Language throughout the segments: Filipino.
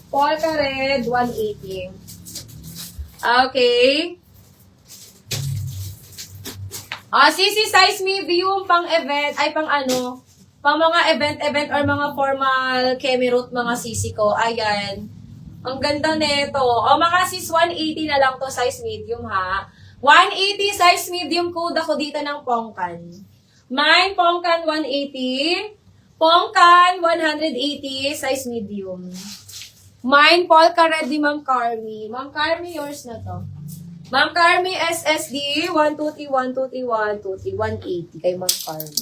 Polka red, 180. Okay. Sisi size medium pang event, ay pang ano, pang mga event or mga formal kemirut mga sisi ko. Ayan. Ang ganda nito. Mga sis, 180 na lang to size medium ha. 180 size medium code ako dito ng Pongkan. Mine, Pongkan 180. Pongkan 180 size medium. Mine, Polka red ni Ma'am Carmi. Ma'am Carmi, yours na to. Ma'am Carmi, SSD, 120, 120, 120, 180 kay Ma'am Carmi.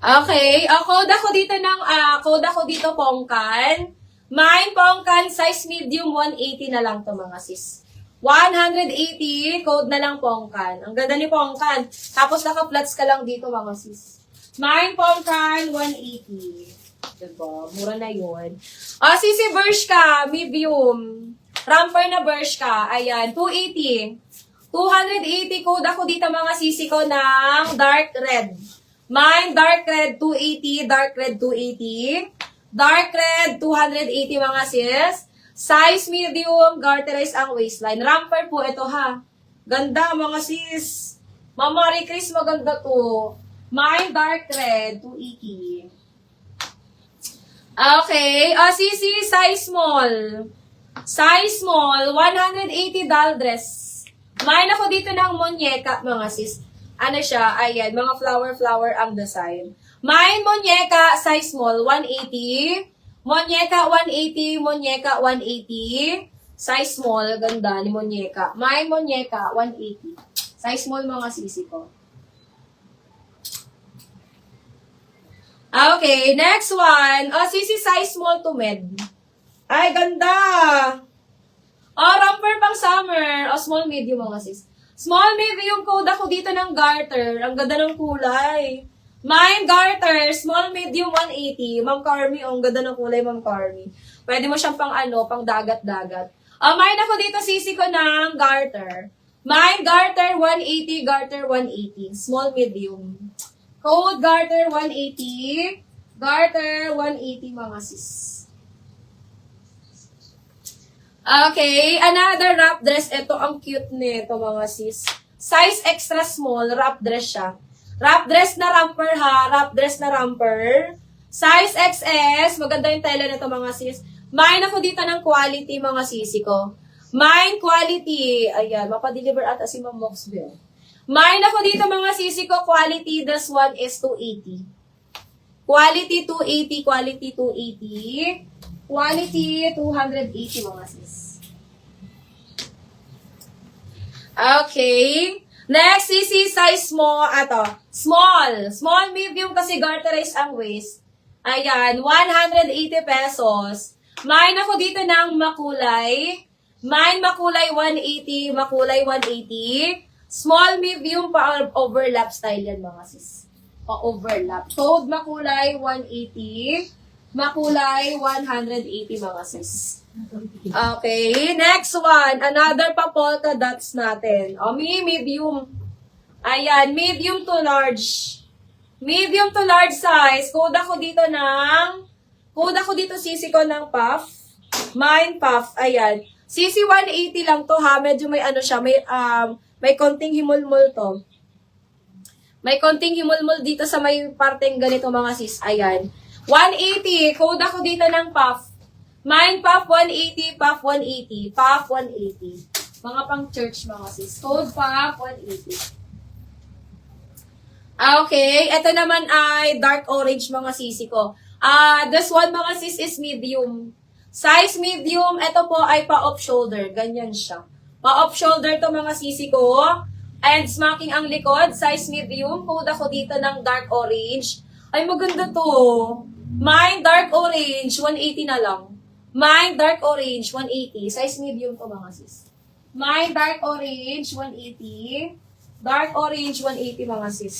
Okay, code ako dito Pongkan. Mine, Pongkan, size medium, 180 na lang to mga sis. 180, code na lang Pongkan. Ang ganda ni Pongkan. Tapos naka-flats ka lang dito mga sis. Mine, Pongkan, 180. Diba? Mura na yun. Sisi Bershka, medium. Ramper na Bershka. Ayan, 280. 280 code ako dito mga sisi ko ng dark red. Mine, dark red, 280. Dark red, 280. Dark red, 280 mga sis. Size medium, garterize ang waistline. Ramper po ito ha. Ganda mga sis. Mama Marie Chris, maganda to. Mine, dark red, 280. Okay. Sisi, size small. Size small, 180 doll dress. Mine ako dito ng monyeka, mga sis. Ano siya? Ayan, mga flower ang design. Mine, monyeka, size small, 180. Monyeka, 180. Monyeka, 180. Size small, ganda ni monyeka. Mine, monyeka, 180. Size small, mga sisi ko. Okay, next one. Sisi size small to med. Ay, ganda! Romper pang summer. Small medium mga sis. Small medium code ako dito ng garter. Ang ganda ng kulay. Mine garter, small medium 180. Ma'am Carmi, ang ganda ng kulay, Ma'am Carmi. Pwede mo siyang pang dagat-dagat. Mine ako dito sisi ko ng garter. Mine garter 180, garter 180. Small medium. Code garter 180. Garter 180 mga sis. Okay, another wrap dress. Ito ang cute nito mga sis. Size extra small, wrap dress siya. Wrap dress na romper ha, wrap dress na romper. Size XS, maganda yung tela nito mga sis. Mine ako dito ng quality mga sisi ko. Mine quality. Ayan, mapadeliver ata si Ma'am Moxville. Mine ako dito mga sisi ko, quality, this one is 280. Quality 280, quality 280. Quality 280 mga sis. Okay. Next, sisi, size mo, small. Small, medium kasi garterize ang waist. Ayan, 180 pesos. Mine ako dito ng makulay. Mine makulay 180, makulay 180. Small, medium, pa-overlap style yan mga sis. Pa-overlap. Code makulay 180. Makulay 180 mga sis. Okay, next one. Another pa polka dots natin. Medium. Ayan, medium to large. Medium to large size. Code ako dito sisi ko ng puff. Mine puff. Ayan. Sisi 180 lang to ha. Medyo may ano siya, may konting himulmul to. May konting himulmul dito sa may parteng ganito mga sis. Ayan. 180. Code ako dito ng puff. Mine puff 180, puff 180, puff 180. Mga pang church mga sis. Code puff 180. Okay. Ito naman ay dark orange mga sisi ko. This one mga sis is medium. Size medium. Ito po ay pa-off shoulder. Ganyan siya. Pa-off shoulder to mga sisi ko. And smacking ang likod. Size medium. Code ako dito ng dark orange. Ay, maganda to. Mine dark orange. 180 na lang. Mine dark orange. 180. Size medium to mga sis. Mine dark orange. 180. Dark orange. 180 mga sis.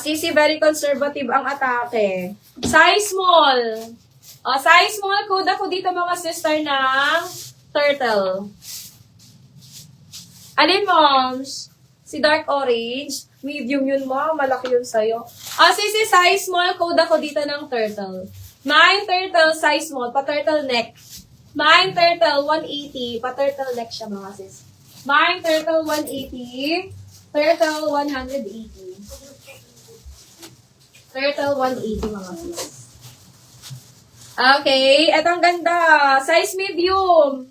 Sisi, very conservative ang atake. Size small. Size small. Code ako dito mga sister ng turtle. Alin, moms? Si dark orange. Medium yun, mom. Malaki yun sa'yo. Sisi, size small. Code ako dito ng turtle. Mine turtle, size small. Pa-turtle neck. Mine turtle, 180. Pa-turtle neck siya, mga sis. Mine turtle, 180. Turtle, 180. Turtle, 180, mga sis. Okay. Etong ganda. Size medium.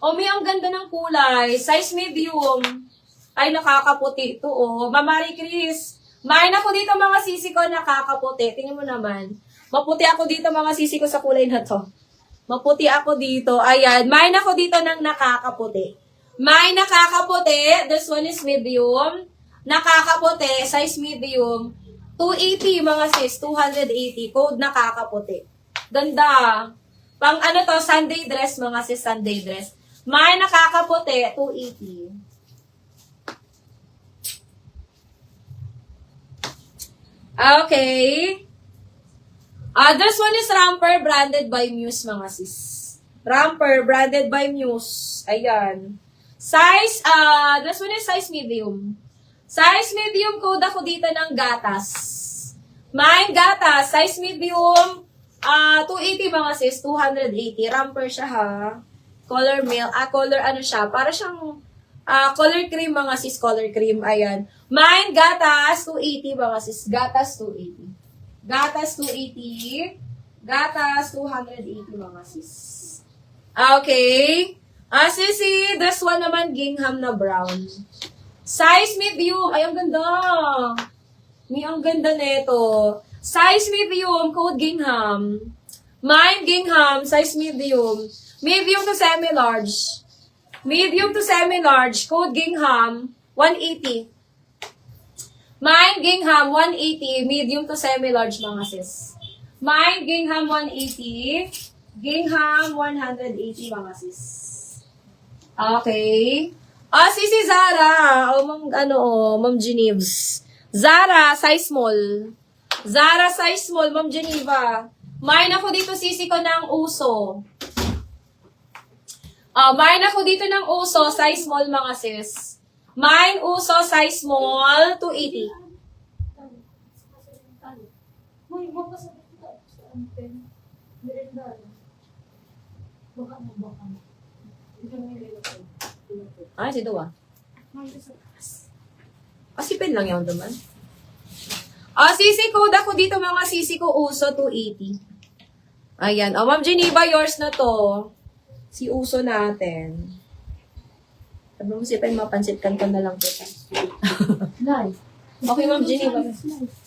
May ang ganda ng kulay. Size medium. Ay, nakakaputi ito, Mama Marie Chris. Mine ako dito, mga sisi ko, nakakaputi. Tingnan mo naman. Maputi ako dito, mga sisi ko, sa kulay na to. Maputi ako dito. Ayan. Mine ako dito ng nakakaputi. Mine nakakaputi. This one is medium. Nakakaputi. Size medium. 280, mga sis. 280. Code nakakaputi. Ganda. Pang ano to, Sunday dress, mga sis, Sunday dress. Mine nakakaputi. 280. Okay. This one is Ramper branded by Muse, mga sis. Ramper branded by Muse. Ayan. Size, this one is size medium. Size medium, code ako dito ng gatas. Mine gatas, size medium, 280, mga sis, 280. Ramper siya, ha. Color milk, color ano siya, para siyang color cream, mga sis, color cream. Ayan. Mine gatas, 280, mga sis. Gatas, 280. Gatas, 280. Gatas, 280, mga sis. Okay. Sisi, this one naman, gingham na brown. Size medium. Ay, ang ganda. Ang ganda nito. Size medium, code gingham. Mine gingham, size medium. Medium to semi-large. Medium to semi-large, code gingham, 180. Mine gingham, 180. Medium to semi-large, mga sis. Mine gingham, 180. Gingham, 180, mga sis. Okay. Sisi Zara. Ma'am Geneves. Zara, size small. Zara, size small, Ma'am Geneva. Mine ako dito, sisi ko ng uso. Mine ako dito ng uso, size small, mga sis. Mine uso, size small, 280. Si Dua. Sipin lang yun naman. Sisi code ako dito, mga sisi ko uso, 280. Ayan. Ma'am Geneva, yours na to. Si uso natin. Sabi mo, sipin, mapansit kan na lang kita. Nice. Okay, Ma'am Geneva. Nice.